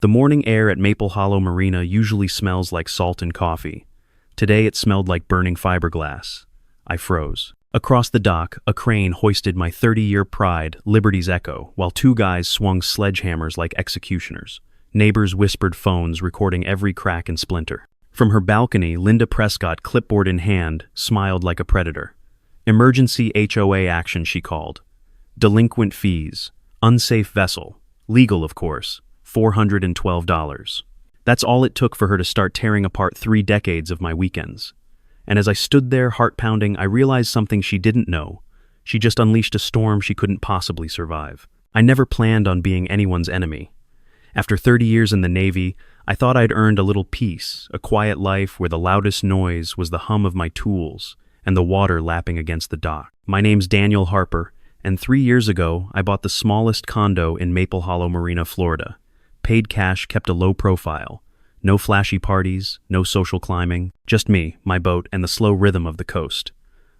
The morning air at Maple Hollow Marina usually smells like salt and coffee. Today it smelled like burning fiberglass. I froze. Across the dock, a crane hoisted my 30-year pride, Liberty's Echo, while two guys swung sledgehammers like executioners. Neighbors whispered phones recording every crack and splinter. From her balcony, Linda Prescott, clipboard in hand, smiled like a predator. Emergency HOA action, she called. Delinquent fees. Unsafe vessel. Legal, of course. $412. That's all it took for her to start tearing apart 3 decades of my weekends. And as I stood there, heart-pounding, I realized something she didn't know. She just unleashed a storm she couldn't possibly survive. I never planned on being anyone's enemy. After 30 years in the Navy, I thought I'd earned a little peace, a quiet life where the loudest noise was the hum of my tools and the water lapping against the dock. My name's Daniel Harper, and 3 years ago, I bought the smallest condo in Maple Hollow Marina, Florida. Paid cash, kept a low profile. No flashy parties, no social climbing, just me, my boat, and the slow rhythm of the coast.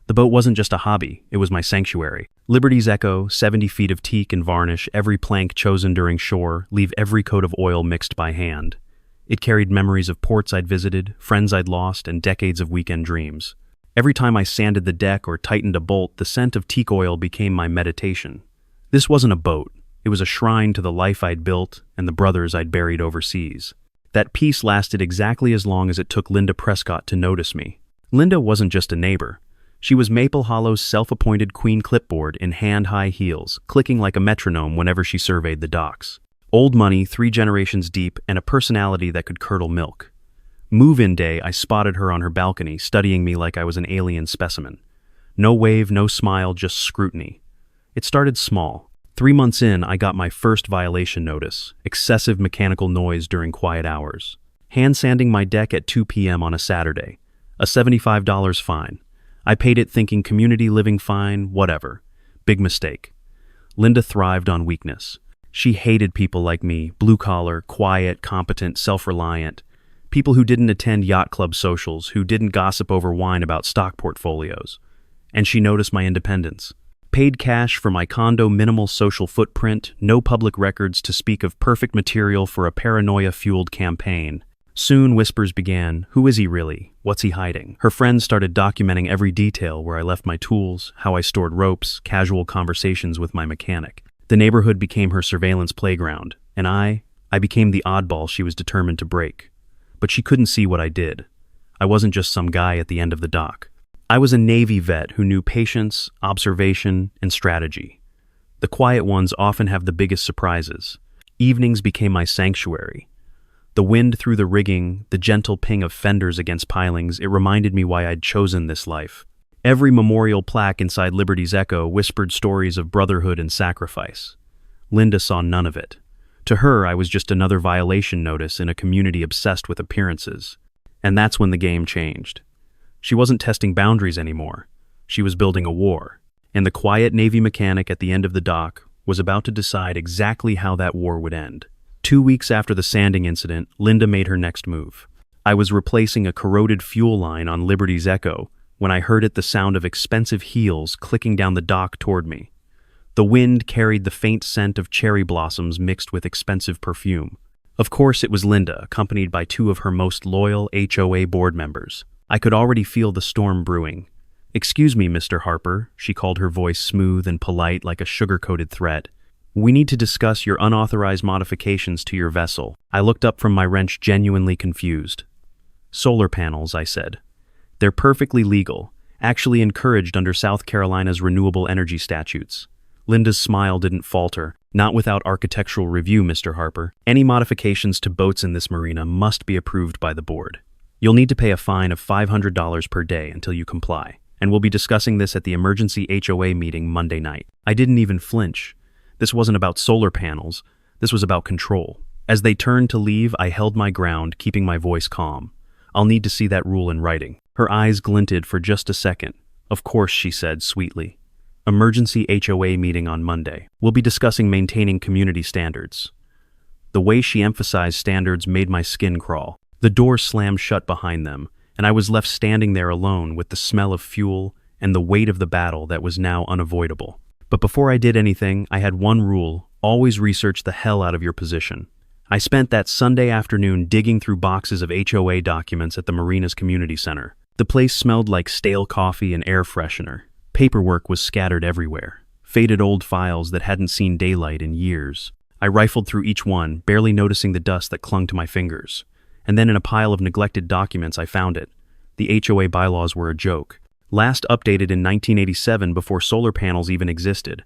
The boat wasn't just a hobby, it was my sanctuary. Liberty's Echo, 70 feet of teak and varnish, every plank chosen during shore, leave every coat of oil mixed by hand. It carried memories of ports I'd visited, friends I'd lost, and decades of weekend dreams. Every time I sanded the deck or tightened a bolt, the scent of teak oil became my meditation. This wasn't a boat, it was a shrine to the life I'd built and the brothers I'd buried overseas. That peace lasted exactly as long as it took Linda Prescott to notice me. Linda wasn't just a neighbor. She was Maple Hollow's self-appointed queen clipboard in hand-high heels, clicking like a metronome whenever she surveyed the docks. Old money, 3 generations deep, and a personality that could curdle milk. Move-in day, I spotted her on her balcony, studying me like I was an alien specimen. No wave, no smile, just scrutiny. It started small. 3 months in, I got my first violation notice, excessive mechanical noise during quiet hours. Hand sanding my deck at 2 p.m. on a Saturday. A $75 fine. I paid it thinking community living fine, whatever. Big mistake. Linda thrived on weakness. She hated people like me, blue-collar, quiet, competent, self-reliant. People who didn't attend yacht club socials, who didn't gossip over wine about stock portfolios. And she noticed my independence. Paid cash for my condo, minimal social footprint, no public records to speak of, perfect material for a paranoia-fueled campaign. Soon whispers began, who is he really? What's he hiding? Her friends started documenting every detail, where I left my tools, how I stored ropes, casual conversations with my mechanic. The neighborhood became her surveillance playground, and I became the oddball she was determined to break. But she couldn't see what I did. I wasn't just some guy at the end of the dock. I was a Navy vet who knew patience, observation, and strategy. The quiet ones often have the biggest surprises. Evenings became my sanctuary. The wind through the rigging, the gentle ping of fenders against pilings, it reminded me why I'd chosen this life. Every memorial plaque inside Liberty's Echo whispered stories of brotherhood and sacrifice. Linda saw none of it. To her, I was just another violation notice in a community obsessed with appearances. And that's when the game changed. She wasn't testing boundaries anymore. She was building a war. And the quiet Navy mechanic at the end of the dock was about to decide exactly how that war would end. 2 weeks after the sanding incident, Linda made her next move. I was replacing a corroded fuel line on Liberty's Echo when I heard the sound of expensive heels clicking down the dock toward me. The wind carried the faint scent of cherry blossoms mixed with expensive perfume. Of course, it was Linda, accompanied by 2 of her most loyal HOA board members. I could already feel the storm brewing. "Excuse me, Mr. Harper," she called, her voice smooth and polite like a sugar-coated threat. "We need to discuss your unauthorized modifications to your vessel." I looked up from my wrench, genuinely confused. "Solar panels," I said. "They're perfectly legal, actually encouraged under South Carolina's renewable energy statutes." Linda's smile didn't falter. "Not without architectural review, Mr. Harper. Any modifications to boats in this marina must be approved by the board. You'll need to pay a fine of $500 per day until you comply, and we'll be discussing this at the emergency HOA meeting Monday night." I didn't even flinch. This wasn't about solar panels. This was about control. As they turned to leave, I held my ground, keeping my voice calm. "I'll need to see that rule in writing." Her eyes glinted for just a second. "Of course," she said sweetly. "Emergency HOA meeting on Monday. We'll be discussing maintaining community standards." The way she emphasized standards made my skin crawl. The door slammed shut behind them, and I was left standing there alone with the smell of fuel and the weight of the battle that was now unavoidable. But before I did anything, I had one rule: always research the hell out of your position. I spent that Sunday afternoon digging through boxes of HOA documents at the Marina's community center. The place smelled like stale coffee and air freshener. Paperwork was scattered everywhere, faded old files that hadn't seen daylight in years. I rifled through each one, barely noticing the dust that clung to my fingers. And then in a pile of neglected documents I found it. The HOA bylaws were a joke. Last updated in 1987 before solar panels even existed.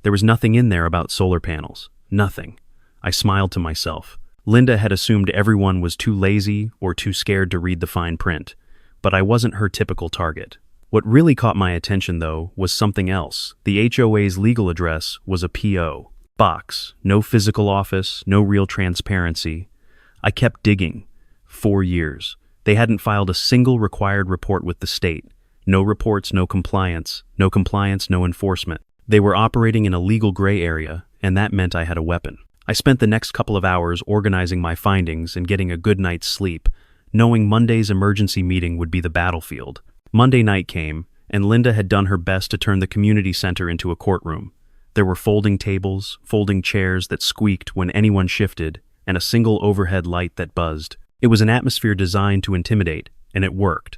There was nothing in there about solar panels. Nothing. I smiled to myself. Linda had assumed everyone was too lazy or too scared to read the fine print. But I wasn't her typical target. What really caught my attention, though, was something else. The HOA's legal address was a P.O. box. No physical office, no real transparency. I kept digging. 4 years. They hadn't filed a single required report with the state. No reports, no compliance. No compliance, no enforcement. They were operating in a legal gray area, and that meant I had a weapon. I spent the next couple of hours organizing my findings and getting a good night's sleep, knowing Monday's emergency meeting would be the battlefield. Monday night came, and Linda had done her best to turn the community center into a courtroom. There were folding tables, folding chairs that squeaked when anyone shifted, and a single overhead light that buzzed. It was an atmosphere designed to intimidate, and it worked.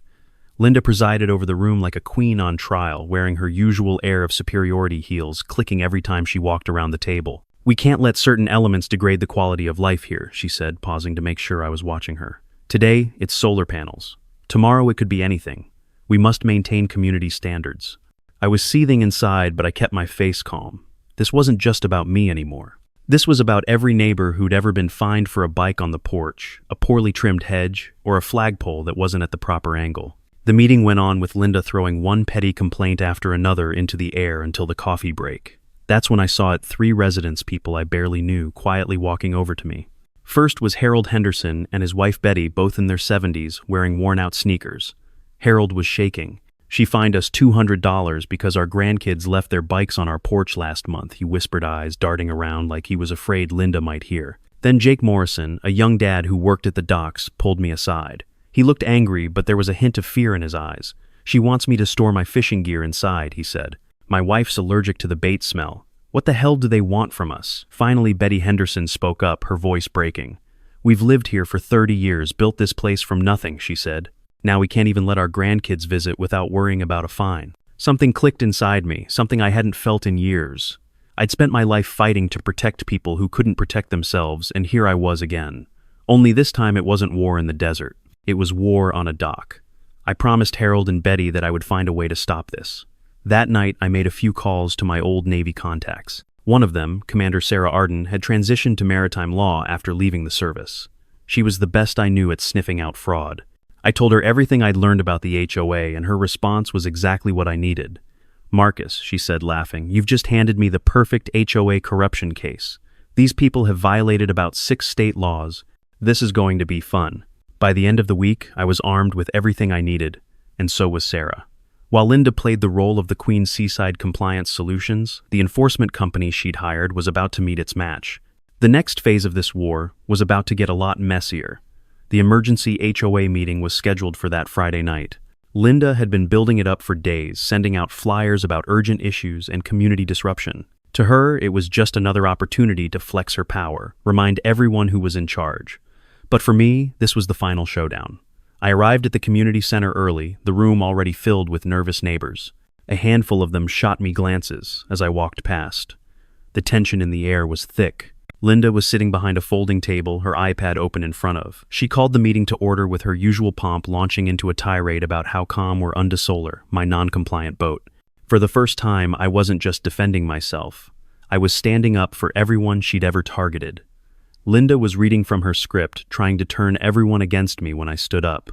Linda presided over the room like a queen on trial, wearing her usual air of superiority heels, clicking every time she walked around the table. "We can't let certain elements degrade the quality of life here," she said, pausing to make sure I was watching her. "Today, it's solar panels. Tomorrow, it could be anything. We must maintain community standards." I was seething inside, but I kept my face calm. This wasn't just about me anymore. This was about every neighbor who'd ever been fined for a bike on the porch, a poorly trimmed hedge, or a flagpole that wasn't at the proper angle. The meeting went on with Linda throwing one petty complaint after another into the air until the coffee break. That's when I saw it, 3 residents people I barely knew quietly walking over to me. First was Harold Henderson and his wife Betty, both in their 70s, wearing worn-out sneakers. Harold was shaking. "She fined us $200 because our grandkids left their bikes on our porch last month," he whispered, eyes darting around like he was afraid Linda might hear. Then Jake Morrison, a young dad who worked at the docks, pulled me aside. He looked angry, but there was a hint of fear in his eyes. "She wants me to store my fishing gear inside," he said. "My wife's allergic to the bait smell. What the hell do they want from us?" Finally, Betty Henderson spoke up, her voice breaking. "We've lived here for 30 years, built this place from nothing," she said. "Now we can't even let our grandkids visit without worrying about a fine." Something clicked inside me, something I hadn't felt in years. I'd spent my life fighting to protect people who couldn't protect themselves, and here I was again. Only this time it wasn't war in the desert. It was war on a dock. I promised Harold and Betty that I would find a way to stop this. That night, I made a few calls to my old Navy contacts. One of them, Commander Sarah Arden, had transitioned to maritime law after leaving the service. She was the best I knew at sniffing out fraud. I told her everything I'd learned about the HOA, and her response was exactly what I needed. "Marcus," she said, laughing, "you've just handed me the perfect HOA corruption case. These people have violated about 6 state laws. This is going to be fun." By the end of the week, I was armed with everything I needed, and so was Sarah. While Linda played the role of the Queen Seaside Compliance Solutions, the enforcement company she'd hired was about to meet its match. The next phase of this war was about to get a lot messier. The emergency HOA meeting was scheduled for that Friday night. Linda had been building it up for days, sending out flyers about urgent issues and community disruption. To her, it was just another opportunity to flex her power, remind everyone who was in charge. But for me, this was the final showdown. I arrived at the community center early, the room already filled with nervous neighbors. A handful of them shot me glances as I walked past. The tension in the air was thick. Linda was sitting behind a folding table, her iPad open in front of. She called the meeting to order with her usual pomp, launching into a tirade about how calm we're Unda Solar, my non-compliant boat. For the first time, I wasn't just defending myself. I was standing up for everyone she'd ever targeted. Linda was reading from her script, trying to turn everyone against me when I stood up.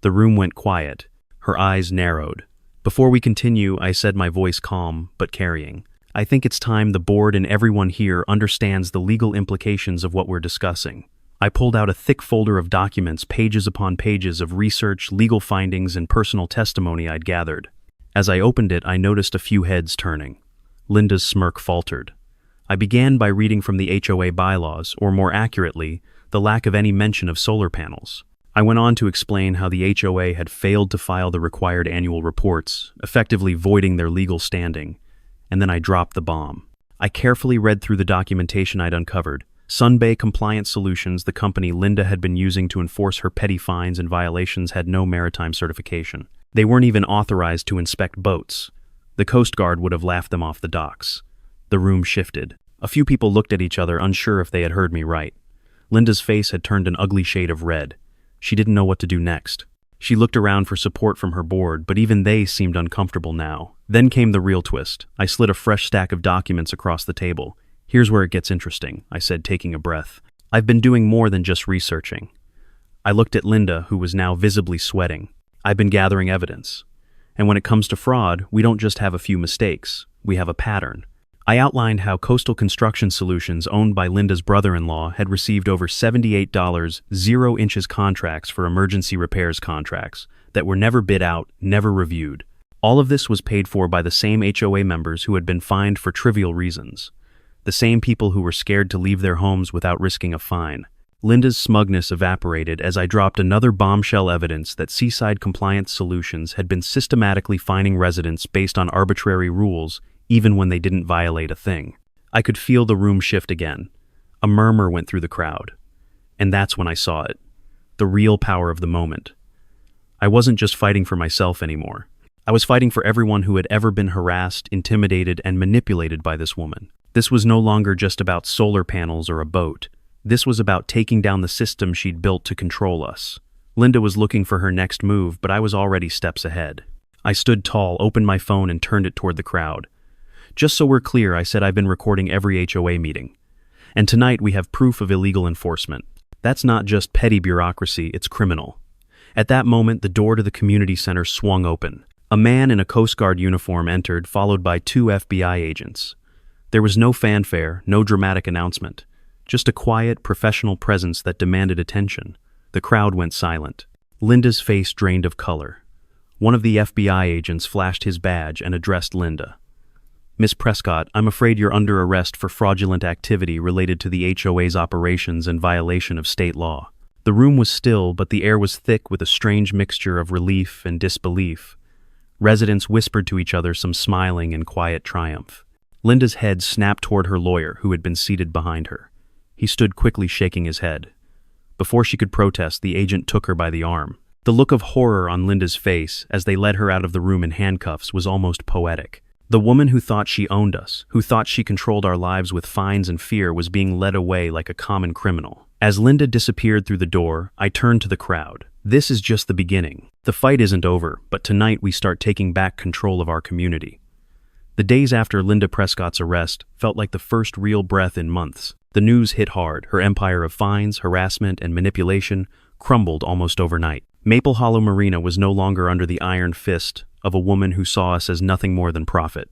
The room went quiet. Her eyes narrowed. Before we continue, I said, my voice calm but carrying, "I think it's time the board and everyone here understands the legal implications of what we're discussing." I pulled out a thick folder of documents, pages upon pages of research, legal findings, and personal testimony I'd gathered. As I opened it, I noticed a few heads turning. Linda's smirk faltered. I began by reading from the HOA bylaws, or more accurately, the lack of any mention of solar panels. I went on to explain how the HOA had failed to file the required annual reports, effectively voiding their legal standing. And then I dropped the bomb. I carefully read through the documentation I'd uncovered, Sunbay Compliance Solutions, the company Linda had been using to enforce her petty fines and violations, had no maritime certification. They weren't even authorized to inspect boats. The Coast Guard would have laughed them off the docks. The room shifted. A few people looked at each other, unsure if they had heard me right. Linda's face had turned an ugly shade of red. She didn't know what to do next. She looked around for support from her board, but even they seemed uncomfortable now. Then came the real twist. I slid a fresh stack of documents across the table. "Here's where it gets interesting," I said, taking a breath. "I've been doing more than just researching." I looked at Linda, who was now visibly sweating. "I've been gathering evidence. And when it comes to fraud, we don't just have a few mistakes. We have a pattern." I outlined how Coastal Construction Solutions, owned by Linda's brother-in-law, had received over $78 0-inches contracts for emergency repairs contracts that were never bid out, never reviewed. All of this was paid for by the same HOA members who had been fined for trivial reasons. The same people who were scared to leave their homes without risking a fine. Linda's smugness evaporated as I dropped another bombshell evidence that Seaside Compliance Solutions had been systematically fining residents based on arbitrary rules, even when they didn't violate a thing. I could feel the room shift again. A murmur went through the crowd. And that's when I saw it. The real power of the moment. I wasn't just fighting for myself anymore. I was fighting for everyone who had ever been harassed, intimidated, and manipulated by this woman. This was no longer just about solar panels or a boat. This was about taking down the system she'd built to control us. Linda was looking for her next move, but I was already steps ahead. I stood tall, opened my phone, and turned it toward the crowd. "Just so we're clear," I said, "I've been recording every HOA meeting. And tonight we have proof of illegal enforcement. That's not just petty bureaucracy, it's criminal." At that moment, the door to the community center swung open. A man in a Coast Guard uniform entered, followed by 2 FBI agents. There was no fanfare, no dramatic announcement. Just a quiet, professional presence that demanded attention. The crowd went silent. Linda's face drained of color. One of the FBI agents flashed his badge and addressed Linda. "Miss Prescott, I'm afraid you're under arrest for fraudulent activity related to the HOA's operations and violation of state law." The room was still, but the air was thick with a strange mixture of relief and disbelief. Residents whispered to each other, some smiling in quiet triumph. Linda's head snapped toward her lawyer, who had been seated behind her. He stood quickly, shaking his head. Before she could protest, the agent took her by the arm. The look of horror on Linda's face as they led her out of the room in handcuffs was almost poetic. The woman who thought she owned us, who thought she controlled our lives with fines and fear, was being led away like a common criminal. As Linda disappeared through the door, I turned to the crowd. This is just the beginning. The fight isn't over, but tonight we start taking back control of our community. The days after Linda Prescott's arrest felt like the first real breath in months. The news hit hard. Her empire of fines, harassment, and manipulation crumbled almost overnight. Maple Hollow Marina was no longer under the iron fist of a woman who saw us as nothing more than profit.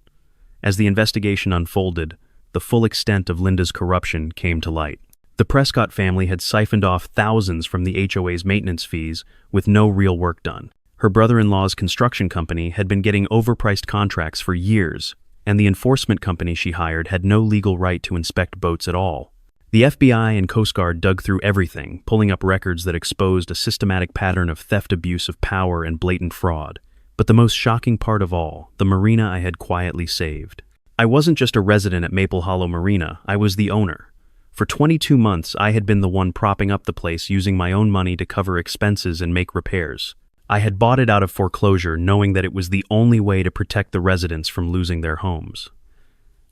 As the investigation unfolded, the full extent of Linda's corruption came to light. The Prescott family had siphoned off thousands from the HOA's maintenance fees with no real work done. Her brother-in-law's construction company had been getting overpriced contracts for years, and the enforcement company she hired had no legal right to inspect boats at all. The FBI and Coast Guard dug through everything, pulling up records that exposed a systematic pattern of theft, abuse of power, and blatant fraud. But the most shocking part of all, the marina I had quietly saved. I wasn't just a resident at Maple Hollow Marina, I was the owner. For 22 months, I had been the one propping up the place, using my own money to cover expenses and make repairs. I had bought it out of foreclosure, knowing that it was the only way to protect the residents from losing their homes.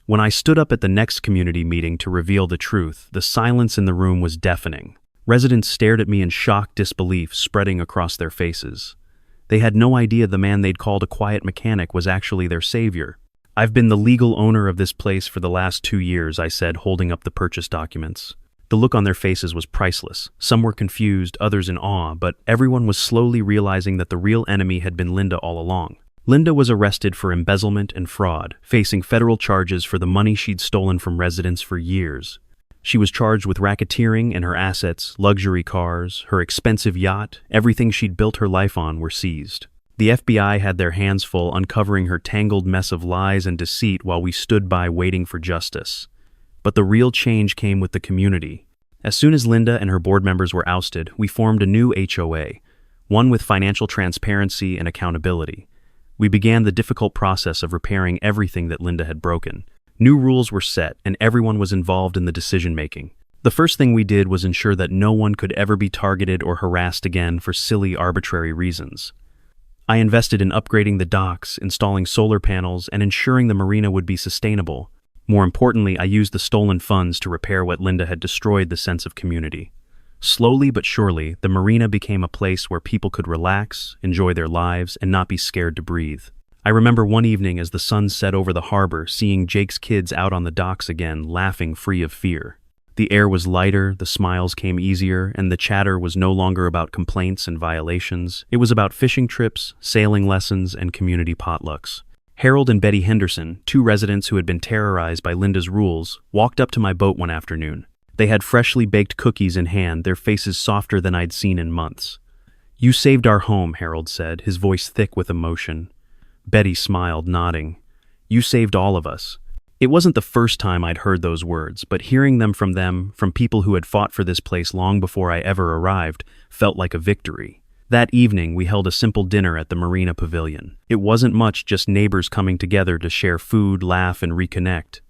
When I stood up at the next community meeting to reveal the truth, the silence in the room was deafening. Residents stared at me in shocked disbelief spreading across their faces. They had no idea the man they'd called a quiet mechanic was actually their savior. "I've been the legal owner of this place for the last 2 years," I said, holding up the purchase documents. The look on their faces was priceless. Some were confused, others in awe, but everyone was slowly realizing that the real enemy had been Linda all along. Linda was arrested for embezzlement and fraud, facing federal charges for the money she'd stolen from residents for years. She was charged with racketeering, and her assets, luxury cars, her expensive yacht, everything she'd built her life on, were seized. The FBI had their hands full uncovering her tangled mess of lies and deceit while we stood by waiting for justice. But the real change came with the community. As soon as Linda and her board members were ousted, we formed a new HOA, one with financial transparency and accountability. We began the difficult process of repairing everything that Linda had broken. New rules were set, and everyone was involved in the decision-making. The first thing we did was ensure that no one could ever be targeted or harassed again for silly, arbitrary reasons. I invested in upgrading the docks, installing solar panels, and ensuring the marina would be sustainable. More importantly, I used the stolen funds to repair what Linda had destroyed: the sense of community. Slowly but surely, the marina became a place where people could relax, enjoy their lives, and not be scared to breathe. I remember one evening as the sun set over the harbor, seeing Jake's kids out on the docks again, laughing free of fear. The air was lighter, the smiles came easier, and the chatter was no longer about complaints and violations. It was about fishing trips, sailing lessons, and community potlucks. Harold and Betty Henderson, two residents who had been terrorized by Linda's rules, walked up to my boat one afternoon. They had freshly baked cookies in hand, their faces softer than I'd seen in months. "You saved our home," Harold said, his voice thick with emotion. Betty smiled, nodding. "You saved all of us." It wasn't the first time I'd heard those words, but hearing them, from people who had fought for this place long before I ever arrived, felt like a victory. That evening, we held a simple dinner at the Marina Pavilion. It wasn't much, just neighbors coming together to share food, laugh, and reconnect.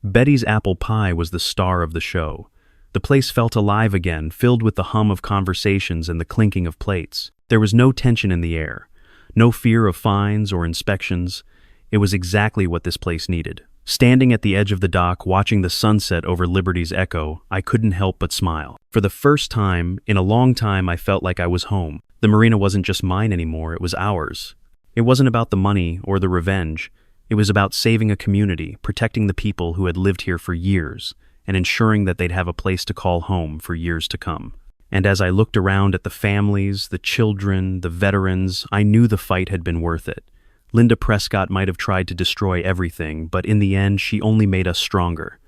Betty's apple pie was the star of the show. The place felt alive again, filled with the hum of conversations and the clinking of plates. There was no tension in the air, no fear of fines or inspections. It was exactly what this place needed. Standing at the edge of the dock, watching the sunset over Liberty's Echo, I couldn't help but smile. For the first time in a long time, I felt like I was home. The marina wasn't just mine anymore, it was ours. It wasn't about the money or the revenge. It was about saving a community, protecting the people who had lived here for years, and ensuring that they'd have a place to call home for years to come. And as I looked around at the families, the children, the veterans, I knew the fight had been worth it. Linda Prescott might have tried to destroy everything, but in the end, she only made us stronger.